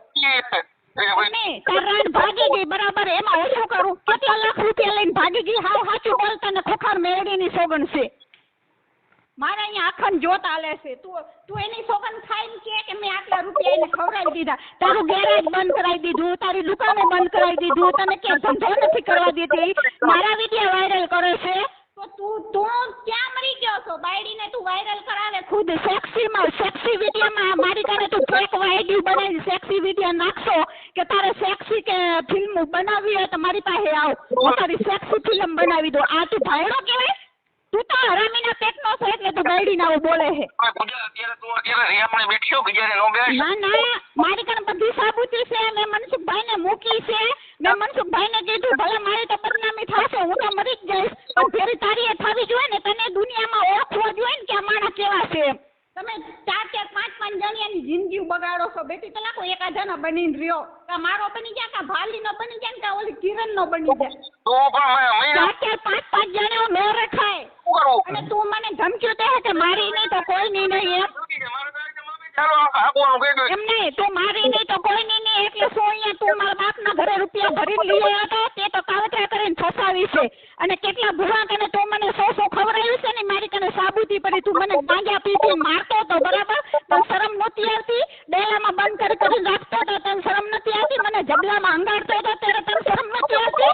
રાણ ભાગી ગઈ, બરાબર. એમાં હું શું કરું? કેટલા લાખ રૂપિયા લઈને ભાગી ગઈ. હાવ સાચું બોલતા ને ખોખાર મેળવીની સોગન છે. મારે અહીંયા આખન જોત આલે છે. તું એની સોગન ખાઈને કે મેં આટલા રૂપિયા એને ખવડાવી દીધા. તારું ગેરેજ બંધ કરાવી દીધું, તારી દુકાને બંધ કરાવી દીધું, તને કે ધંધો નથી કરવા દેતી. મારા વિડીયો વાયરલ કરે છે તો તું ક્યાં મરી ગયો છો? બાયડીને તું વાયરલ કરાવે ખુદ સેક્સી વિડીયોમાં. મારી કારણે તું ફેક આઈડી બનાવી સેક્સી વિડીયો નાખશો કે તારે સેક્સી કે ફિલ્મ બનાવવી હોય તો મારી પાસે આવ, હું તારી સેક્સી ફિલ્મ બનાવી દો. આ તું ભાઈડો કહેવાય? તું તો હરામીના પેટનો છે એટલે તું ગાયડીને આવું બોલે છે. ના ના, મારી કણ બધી સાબુતી છે. મેં મનસુખભાઈને મૂકી છે. મેં મનસુખભાઈને કીધું ભલે મારી તો બદનામી થશે, હું તો મરી જ જઈશ, પણ ફેરી તારી થવી જોઈએ ને, તને દુનિયામાં ઓળખવો જોઈએ ને કે આ માણસ કેવા છે. તમે 4-4, 5-5 જણિયાની જિંદગી બગાડો છો. બેટી તો લાખો એક આધાનો બનીને રહ્યો, કા મારો બની જાય, કા ભાલીનો બની જાય, કા ઓલી કિરણનો બની જાય. 4-4, 5-5 જણ્યો મેં રખાય અને તું મને ધમકીઓ દે કે મારી નહીં તો કોઈ નહીં એમ નહીં, તું મારી નહીં તો કોઈ નહીં એટલે શું અહીંયા તું મારા બાપના ઘરે રૂપિયા ભરીને લઈ આવ્યો હતો, તે તો કાવતરા કરીને ફસાવી છે. અને કેટલા ભૂવા કને તું મને 100 ખવડાવ્યું છે ને, મારી કને સાબુતી પડી, તું મને ગાંજા પીતી મારતો હતો, બરાબર? તને શરમ નહોતી આવતી? ડેલામાં બંધ કરી રાખતો હતો, તને શરમ નથી આવતી? મને જબલામાં હંગાડતો હતો ત્યારે તને શરમ નથી આવતી?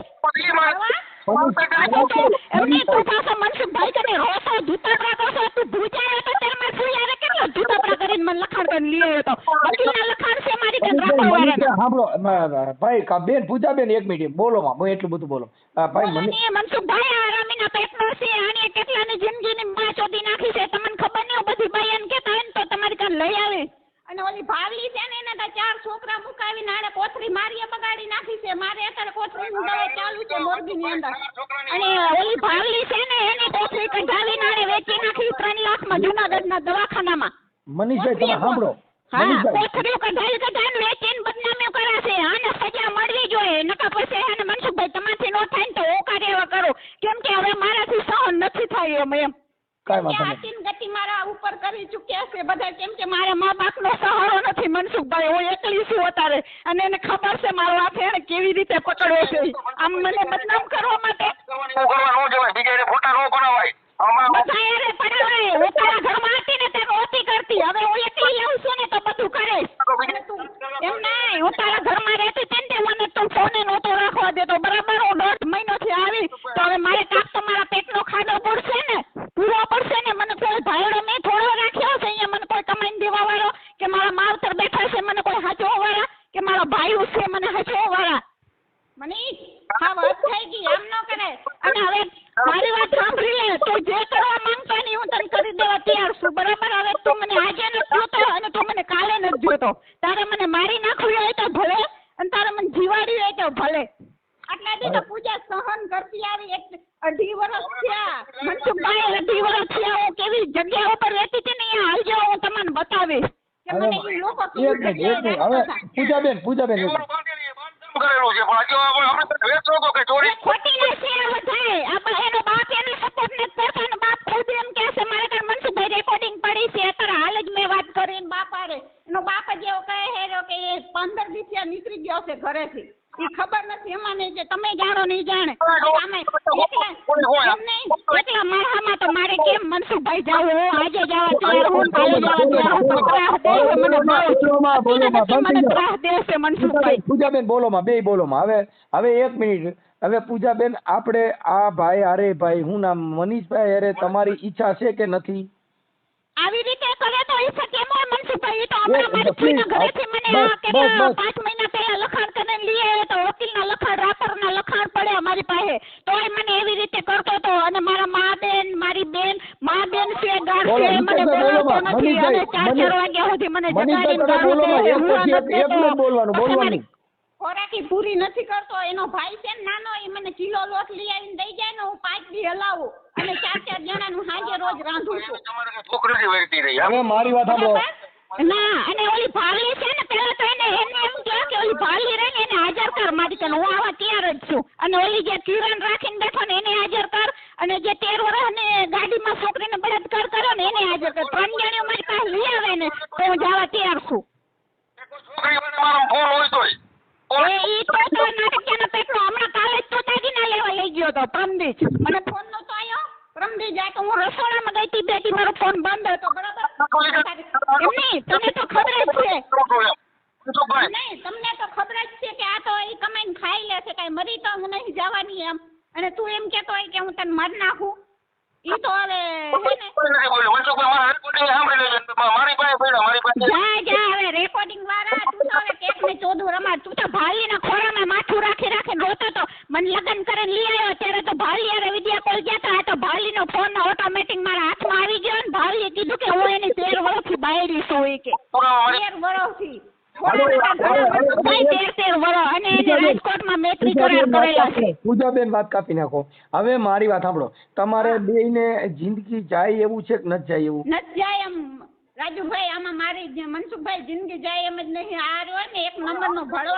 એમની તું પાછા મનસુખભાઈ કને રોસો જૂતાપડા કરશો, તું ભૂજાયો હતો ત્યારે મેં સુયારે કેટલો જૂતાપડા કરીને મને લખાણ કરીને લઈ આવ્યો હતો. વકીલના લખાણ છે મારી કને સાંભળો ભાઈ, બેન પૂજાબેન 1 મિનિટ બોલો માં, હું એટલું બધું બોલો ભાઈ. મનસુખભાઈ આરામીના પેટનો છે, આને કેટલાની જિંદગીની માં ચોદી નાખી છે, તમને ખબર નહીં? બધી ભાઈ એમ કહેતા હોય ને તો તમારી કને લઈ આવે. અને ઓલી ભાવલી છે ને, એના 4 છોકરા મુકાવીને આને કોથરી મારીએ બગાડી નાખી છે. મારે અત્યારે કોથરીની દવા ચાલુ છે મોરબીની અંદર. અને ઓલી ભાવલી છે ને, એની કોથરી કઢાવીને આને વેચી નાખી 3 લાખમાં જૂનાગઢના દવાખાનામાં. મનીષભાઈ તમે સાંભળો, હા, કોથરીઓ કઢાવીને વેચીને બદનામીઓ કરે છે. આને સજા મળવી જોઈએ, નકા પછી આને મનસુખભાઈ તમારથી નો થાય ને તો હું કાર્ય કરો, કેમ કે હવે મારાથી સહન નથી થાય એમ. ગતિ મારા ઉપર કરી ચૂક્યા છે બધા, કેમ કે મારા મા બાપનો સહારો નથી મનસુખભાઈ, હું એકલી છું અત્યારે. અને એને ખબર છે મારો હાથ એને કેવી રીતે પકડ્યો છે, આમ મને બદનામ કરવા માટે. હું તારા ઘરમાં હતી ને તે નહોતી કરતી, હવે હું એકલી આવું છું ને તો બધું કરીશ. એમ નહીં, હું તારા ઘરમાં રહેતી તેને તે મને તું ફોને નહોતો રાખવા દેતો, બરાબર? હું 1.5 મહિનોથી આવી તો હવે મારે કાંક તો મારા પેટનો ખાડો પડશે ને, પૂરો પડશે ને. મને કોઈ ભાઈડો મેં થોડો રાખ્યો છે અહીંયા, મને કોઈ કમાઈને દેવા વાળો કે મારા માવતર બેઠા છે મને કોઈ હાચવા વાળા કે મારા ભાઈઓ છે મને હાચવા વાળા? મને હા વાત થઈ ગઈ, આમ ન કરે. અને હવે મારી વાત સાંભળી લે, તું જે કરવા માંગતો ને હું તને કરી દેવા તૈયાર છું, બરાબર? હવે તું મને આજે નથી જોતો અને તું મને કાલે નથી જોતો. તારે મને મારી નાખવી હોય તો ભલે, અને તારે મને જીવાડી હોય તો ભલે. આટલા દી તો પૂજા સહન કરતી આવી, 2.5 વર્ષ થયા મનસુખભાઈ, 2.5 વર્ષ થયા. હું કેવી જગ્યા ઉપર રહેતી હતી ને અહીંયા આવજો, હું તમને બતાવીશ કે મને એ લોકો પૂજાબેન કરેલું છે, પણ હજુ આપણે વેચો તો કે ચોરી ખોટી નથી વધારે. આપણે એનો બાપ એને સપોર્ટ નથી કરતો, એનો બાપ ખુદ એમ કહે છે મારે કાલ મનસુખભાઈ રેકોર્ડિંગ પડી છે અત્યારે હાલ જ મેં વાત કરીને બાપ આરે એનો બાપ જ એવો કહે છે કે એ 15 દિવસ નીકળી ગયો છે ઘરેથી. એ ખબર નથી એમાં નહીં, જે તમે જાણો નહીં જાણે. એટલા મારામાં તો મારે કેમ મનસુખભાઈ જાવ, હું આજે જવા તૈયાર, હું કાલે જવા તૈયાર, મને ત્રાસ દે છે મનસુખભાઈ. પૂજાબેન બોલોમાં, બે બોલોમાં. હવે 1 મિનિટ. હવે પૂજાબેન, આપણે આ ભાઈ અરે ભાઈ હું નામ મનીષભાઈ અરે તમારી ઈચ્છા છે કે નથી? આવી રીતે કરે તો ઈચ્છા કેમ હોય મનસુખભાઈ? તો હમણાં મારી ફીના ઘરેથી મને કેટલા 5 મહિના પહેલા લખાણ કરીને લઈ આવ્યો તો, વકીલના લખાણ રાપરના લખાણ પડ્યા મારી પાસે, તોય મને એવી રીતે કરતો હતો. અને મારા મારી બેન છે ગાઢ છે, મને બોલાવતો નથી અને 4 વાગ્યા સુધી મને જગાડીને ખોરાકી પૂરી નથી કરતો. એનો ભાઈ છે ને નાનો, એ મને કિલો લોટ લઈ આવીને દઈ જાય ને, હું 5 દી હલાવું અને 4 જણાનું સાંજે રોજ રાંધું છું. હવે મારી વાત સાંભળો. ના, અને ઓલી ભાલી છે ને, પેલા તો એને એમ કહ્યું કે ઓલી ભાલી રહે ને એને હાજર કર મારી કને, હું આવા તૈયાર જ છું. અને ઓલી જે કિરણ રાખીને બેઠો ને એને હાજર કર, અને જે 13 વર્ષની ગાડીમાં છોકરીને બળાત્કાર કર્યો ને એને હાજર કર. 3 જણીઓ મારી પાસે લઈ આવે ને તો હું જવા તૈયાર છું. ઈ તો નાટકીયાના પેટનો હમણાં કાલે જ તો દાગીના લેવા લઈ ગયો હતો પ્રમદી. મને ફોન નતો આવ્યો, પ્રમદી જાય તો હું રસોડામાં ગઈ હતી, બેટી મારો ફોન બંધ હતો, બરાબર? એમની તને તો ખબર જ છે, નહીં તમને તો ખબર જ છે કે આ તો એ કમાઈને ખાઈ લે છે, કઈ મરી તો હું નહીં જવાની એમ. અને તું એમ કેતો હોય કે હું તને મારી નાખું, ઈ તો હવે હવે રેકોર્ડિંગ વાળા તું તો હવે કેક ને ચોદું રમાડ. તું તો ભાલીના ખોરામાં માથું રાખી રોતો તો. મને લગ્ન કરીને લઈ આવ્યો ત્યારે તો ભાલી અરે વિડિયા કોલ ગયા હતા, આ તો ભાલીનો ફોન કર્યું ઈ કે પુરાવા મારી 13 વર્ષથી પૂજાબેન વાત કાપી નાખો. હવે મારી વાત સાંભળો. તમારે બેયને જિંદગી જાય એવું છે કે નથી જાય એવું? નથી જાય એમ રાજુભાઈ. આમાં મારી મનસુખભાઈ જિંદગી જાય એમ જ નહીં. આ રહ્યો ને એક નંબરનો ભડવો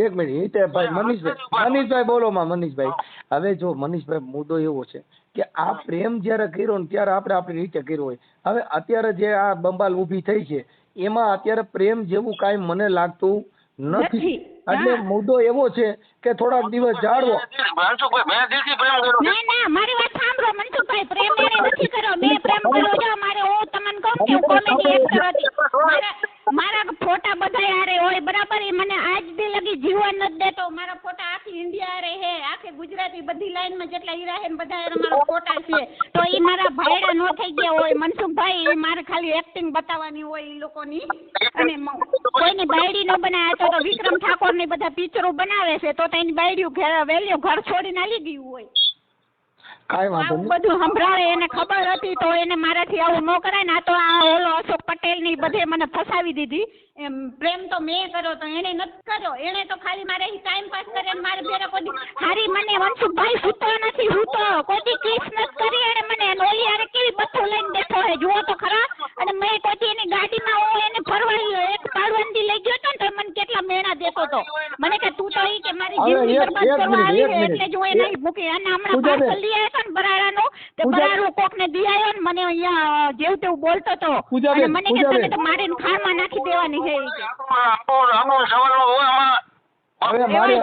એક મિનિટ ભાઈ મનીષભાઈ બોલો માં. મનીષભાઈ, હવે જો મનીષભાઈ મુદ્દો એવો છે કે આ પ્રેમ જયારે કર્યો ને ત્યારે આપણે આપણી રીતે કર્યો હોય. હવે અત્યારે જે આ બંબાલ ઊભી થઈ છે એમાં અત્યારે પ્રેમ જેવું કાંઈ મને લાગતું નથી. એટલે મુદ્દો એવો છે કે થોડાક દિવસ જાળવો. મનસુખભાઈ મેં દિલથી પ્રેમ કર્યો. ના મારી વાત સાંભળો મનસુખભાઈ. પ્રેમ એને નથી કર્યો. મેં પ્રેમ કર્યો છે. મારે હું તમને કહું કે હું કોમેડી એક્ટર હતી. મારા ફોટા બધા હારે હોય બરાબર. એ મને આજ દી લગી જીવવા નથી દેતો. મારા ફોટા આખી ઇન્ડિયા હારે હે, આખી ગુજરાતી બધી લાઈનમાં જેટલા હીરા હે બધા હારે મારા ફોટા છે. તો એ મારા ભાઈડા નો થઈ ગયા હોય મનસુખભાઈ. એ મારે ખાલી એક્ટિંગ બતાવવાની હોય એ લોકોની. અને કોઈની બાયડી નો બનાવે તો વિક્રમ ઠાકોર ની બધા પિક્ચરો બનાવે છે તો તેની બાયડીયું વેલ્યુ ઘર છોડીને આલી ગયું હોય. આવું બધું સંભળાવે. એને ખબર હતી તો એને મારાથી આવું ન કરાય ને. આ તો આ ઓલો અશોક પટેલ ની બધે મને ફસાવી દીધી. એમ પ્રેમ તો મેં કર્યો તો એને નથી કર્યો. એને તો ખાલી મારે ટાઈમ પાસ કરે. મારે બેરે કોઈ હારી મને મનસુખભાઈ સૂતો નથી. હું તો કોઈ કિસ નથી કરી. એને મને ઓલી હારે કેવી બથ્થો લઈને બેઠો હે જુઓ તો ખરા. અને મેં કોઈ એની ગાડીમાં હું એને ફરવા એક પાડવંદી લઈ ગયો તો મને કેટલા મેણા દેતો હતો. મને કે તું તો ઈ કે મારી જિંદગી બરબાદ કરવા આવી છે એટલે જો એને મૂકી. અને હમણાં પાર્સલ લઈ આવ્યો ને બરાડાનો તે બરાડું કોક ને દી આવ્યો ને મને અહીંયા જેવું તેવું બોલતો હતો. અને મને કે તમે તો મારીને ખારમાં નાખી દેવાની છે ઈ કે. આનો સવાલ હોય આમાં. હવે મારી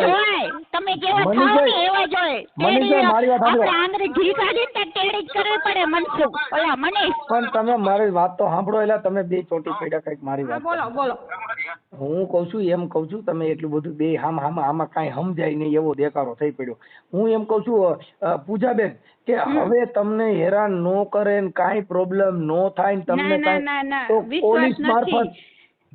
તમે કેવા થાઓ ને એવા જોઈએ. આપણે આંગળી ઘી કાઢીને તે ટેડી જ કરવી પડે મનસુખ. ઓલા મનીષ પણ તમે મારી વાત તો સાંભળો. એટલે તમે બે ચોટી પડ્યા કઈક મારી વાત. બોલો. હું કઉ છું એમ કઉ છું તમે એટલું બધું બે આમાં કાંઈ સમજાય નહીં એવો દેખાડો થઈ પડ્યો. હું એમ કઉ છું પૂજાબેન કે હવે તમને હેરાન ન કરે ને કાંઈ પ્રોબ્લેમ ન થાય ને તમને કાંઈ પોલીસ મારફત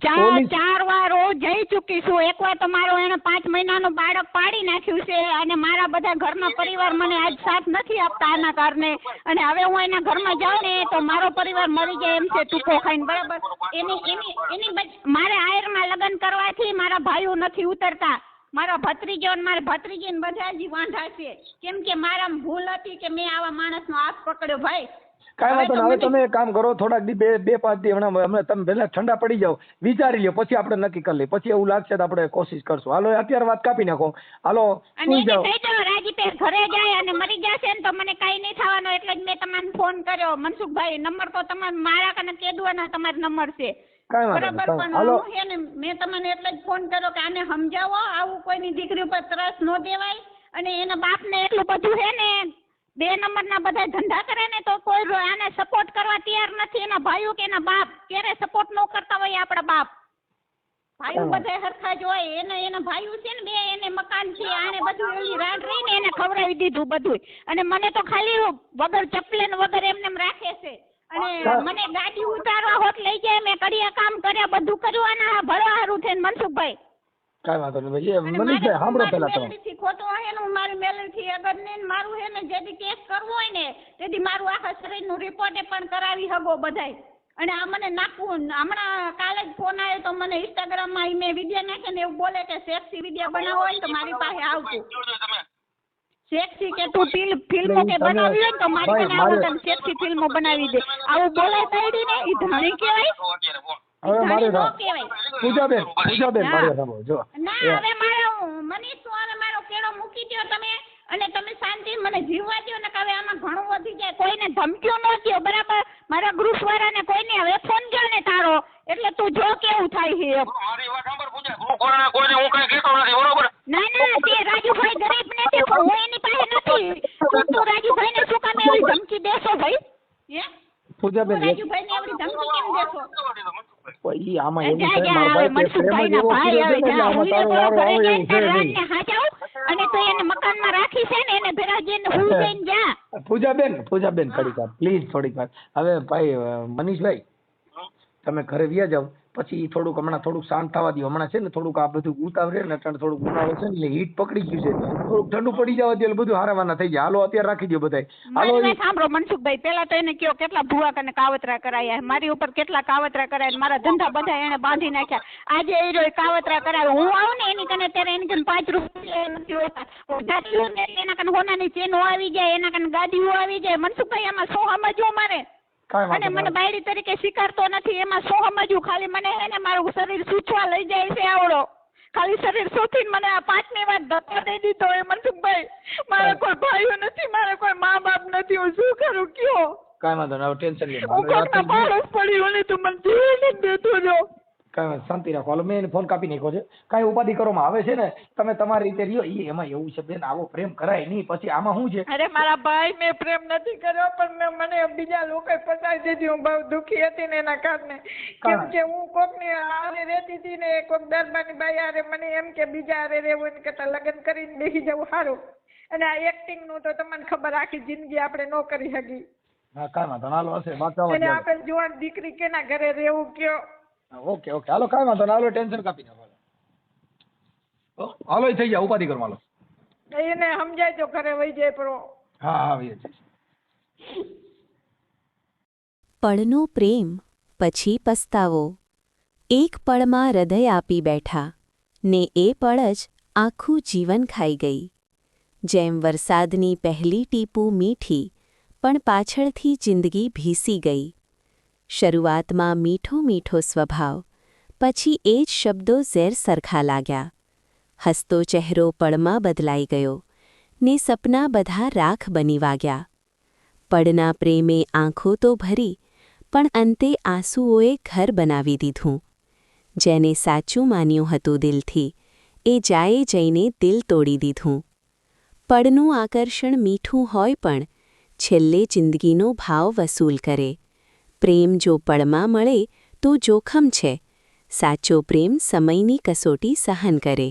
ચાર વાર હું જઈ ચૂકી છું. એકવાર તો મારો એને 5 મહિનાનું બાળક પાડી નાખ્યું છે. અને મારા બધા ઘરના પરિવાર મને આજ સાથ નથી આપતા આના કારણે. અને હવે હું એના ઘરમાં જાઉં ને તો મારો પરિવાર મરી જાય એમ છે ટૂંકો ખાઈને બરાબર. એની મારે આયરમાં લગ્ન કરવાથી મારા ભાઈઓ નથી ઉતરતા. મારા ભત્રીજો અને મારા ભત્રીજી બધા જ વાંઢા છે. કેમ કે મારા ભૂલ હતી કે મેં આવા માણસનો હાથ પકડ્યો. ભાઈ કાંઈ વાંધો નહીં. હવે તમે એક કામ કરો. થોડાક દી 2-5 દી હમણાં તમે પહેલા ઠંડા પડી જાઓ, વિચારી લ્યો, પછી આપણે નક્કી કરી લઈએ. પછી એવું લાગશે તો આપણે કોશિશ કરશું. હાલો અત્યારે વાત કાપી નાખો. હાલો સુઈ જાઓ. રાજીપેર ઘરે જાય અને મરી જશે ને તો મને કાંઈ નહીં થવાનું. એટલે જ મેં તમને ફોન કર્યો મનસુખભાઈ. નંબર તો તમારે મારા કને કેદવાના તમારો નંબર છે બરાબર. પણ મેં તમને એટલે જ ફોન કર્યો કે આને સમજાવો આવું કોઈની દીકરી ઉપર ત્રાસ ન દેવાય. અને એના બાપને એટલું બધું છે ને 2 નંબરના બધા ધંધા કરે ને તો કોઈ આને સપોર્ટ કરવા તૈયાર નથી. એના ભાઈઓ કે એના બાપ ક્યારે સપોર્ટ ન કરતા હોય. આપણા બાપ ભાઈઓ બધા સરખા જ હોય. એના ભાઈઓ છે ને બે એને મકાન છે. આને બધું એલી રાડ રહીને એને ખવડાવી દીધું બધું. અને મને તો ખાલી વગર ચપલે ને વગર એમને રાખે છે. અને મને ગાડી ઉતારવા હોત લઈ જાય. મેં કડિયા કામ કર્યા બધું કર્યું. આના ભરવા હારું થઈને મનસુખભાઈ કાંઈ વાંધો નહીં ભાઈ. મનીષભાઈ સાંભળો પેલા તો ખોટું હોય ને મારી મેલેથી અગર ને મારું હે ને જેથી કેસ કરવો હોય ને તેથી મારું આખા શરીરનું રિપોર્ટ પણ કરાવી હગો બધાય. અને આ મને નાખવું. હમણાં કાલે જ ફોન આવ્યો તો મને ઇન્સ્ટાગ્રામમાં મેં વિડીયો નાખે ને એવું બોલે કે સેક્સી વિડીયો બનાવવો હોય તો મારી પાસે આવતું. સેક્સી કે તું ફિલ્મો કે બનાવી હોય તો મારી પાસે આવો તને સેક્સી ફિલ્મો બનાવી દે. આવું બોલાય તાઈડી ને ઈ ધણી કહેવાય. હવે મારે પૂજાબેન મારે સાંભળો જો. ના હવે મારો મનીષ હવે મારો કેળો મૂકી દો તમે. અને તમે શાંતિ મને જીવવા દો ને. હવે આમાં ઘણું વધી જાય. કોઈને ધમકીઓ ન દો બરાબર. મારા ગ્રુપ વાળાને કોઈને હવે ફોન કર્યો ને તારો એટલે તું જો કેવું થાય છે. મારી વાત સાંભળ પૂજા. ગ્રુપ વાળાને કોઈને હું કઈ કહેતો નથી બરોબર. ના તે રાજુભાઈ ગરીબ નથી. હું એની પાસે નથી. તું રાજુભાઈ ને શું કામ એવી ધમકી દેશો ભાઈ? હે પૂજાબેન રાજુભાઈ ને એવી ધમકી કેમ દેશો? ઈ આમાં એવું છે મારા ભાઈ કે પ્રેમ એવો અને તો એને મકાનમાં રાખી છે ને એને ભેરા જઈને હું જઈને જા. પૂજાબેન થોડીક વાર પ્લીઝ થોડીક વાર. હવે ભાઈ મનીષભાઈ તમે ઘરે વ્યા જાવ. પછી થોડુંક હમણાં થોડુંક શાંત થવા દો. હમણાં છે ને થોડુંક આ બધું ઉતાવળે ને અટાણે થોડુંક ઉનાળો છે ને એટલે હીટ પકડી ગયું છે. થોડુંક ઠંડુ પડી જવા દે એટલે બધું હારાવાના થઈ જાય. હાલો અત્યારે રાખી દો બધાય. હાલો મારી વાત સાંભળો મનસુખભાઈ, પેલા તો એને કયો કેટલા ભૂવા કને કાવતરા કરાયા, મારી ઉપર કેટલા કાવતરા કરાયા, મારા ધંધા બધા એને બાંધી નાખ્યા. આજે એ રહ્યો કાવતરા કરાવે, હું આવું ને એની કને ત્યારે એની કને 5 રૂપિયા નથી હોતા. જાતી લઉં ને એના કને હોનાની ચેનો આવી જાય, એના કને ગાડીઓ આવી જાય. મનસુખભાઈ એમાં શું સમજવો મારે? અને મને બાયડી તરીકે સ્વીકારતો નથી, એમાં શું સમજવું? ખાલી મને એને મારું શરીર સૂચવા લઈ જાય છે આવડો, ખાલી શરીર સૂચીને મને આ 5મી વાત ધક્કો દઈ દીધો. એ મનસુખભાઈ, મારે કોઈ ભાઈઓ નથી, મારે કોઈ મા બાપ નથી, હું શું કરું કયો? કાંઈ વાંધો નહીં, ટેન્શન લે. હું કોકના પાડોશ પડી હું તું મને જીવ નથી દેતો જો. કાંઈ વાંધો, શાંતિ રાખો. હાલો મેં એને ફોન કાપી નાખ્યો છે. કાંઈ ઉપાધિ કરવામાં આવે છે ને, તમે તમારી રીતે રહ્યો. એમાં એવું છે બેન, આવો પ્રેમ કરાય નહીં. પછી આમાં શું છે? અરે મારા ભાઈ, મેં પ્રેમ નથી કર્યો, પણ મને બીજા લોકોએ ફસાવી દીધી. હું બહુ દુઃખી હતી ને એના કારણે. કેમ કે હું કોકની હારે રહેતી હતી ને, કોક દરબારની બાઈ હારે મને એમ કે બીજા હારે રહેવું એના કરતાં લગ્ન કરીને બેસી જવું સારું. અને આ એક્ટિંગનું તો તમને ખબર, આખી જિંદગી આપણે ન કરી શકી. હા કાંઈ વાંધો, હાલો હશે વાંચવા. અને આપણે જુવાન દીકરી કેના ઘરે રહેવું કયો? ઓકે ઓકે, હાલો કાંઈ વાંધો નહીં, હાલો ટેન્શન કાપી નાખો. હાલો થઈ જાય, ઉપાધિ કરો. હાલો એને સમજાય તો ઘરે વહી જાય પણ. હા હા વહી જાય. પળનો પ્રેમ પછી પસ્તાવો. એક પળમાં હૃદય આપી બેઠા ને એ પળ જ આખું જીવન ખાઈ ગઈ. જેમ વરસાદની પહેલી ટીપું મીઠી પણ પાછળથી જિંદગી ભીસી ગઈ. શરૂઆતમાં મીઠો મીઠો સ્વભાવ, પછી એ જ શબ્દો ઝેર સરખા લાગ્યા. હસતો ચહેરો પળમાં બદલાઈ ગયો ને સપના બધા રાખ બની વાગ્યા. પળના પ્રેમે આંખો તો ભરી, પણ અંતે આંસુઓએ ઘર બનાવી દીધું. જેને સાચું માન્યું હતું દિલથી, એ જાયે જઈને દિલ તોડી દીધું. પળનું આકર્ષણ મીઠું હોય પણ છેલ્લે જિંદગીનો ભાવ વસૂલ કરે. પ્રેમ જો પળમાં મળે તો જોખમ છે, સાચો પ્રેમ સમયની કસોટી સહન કરે.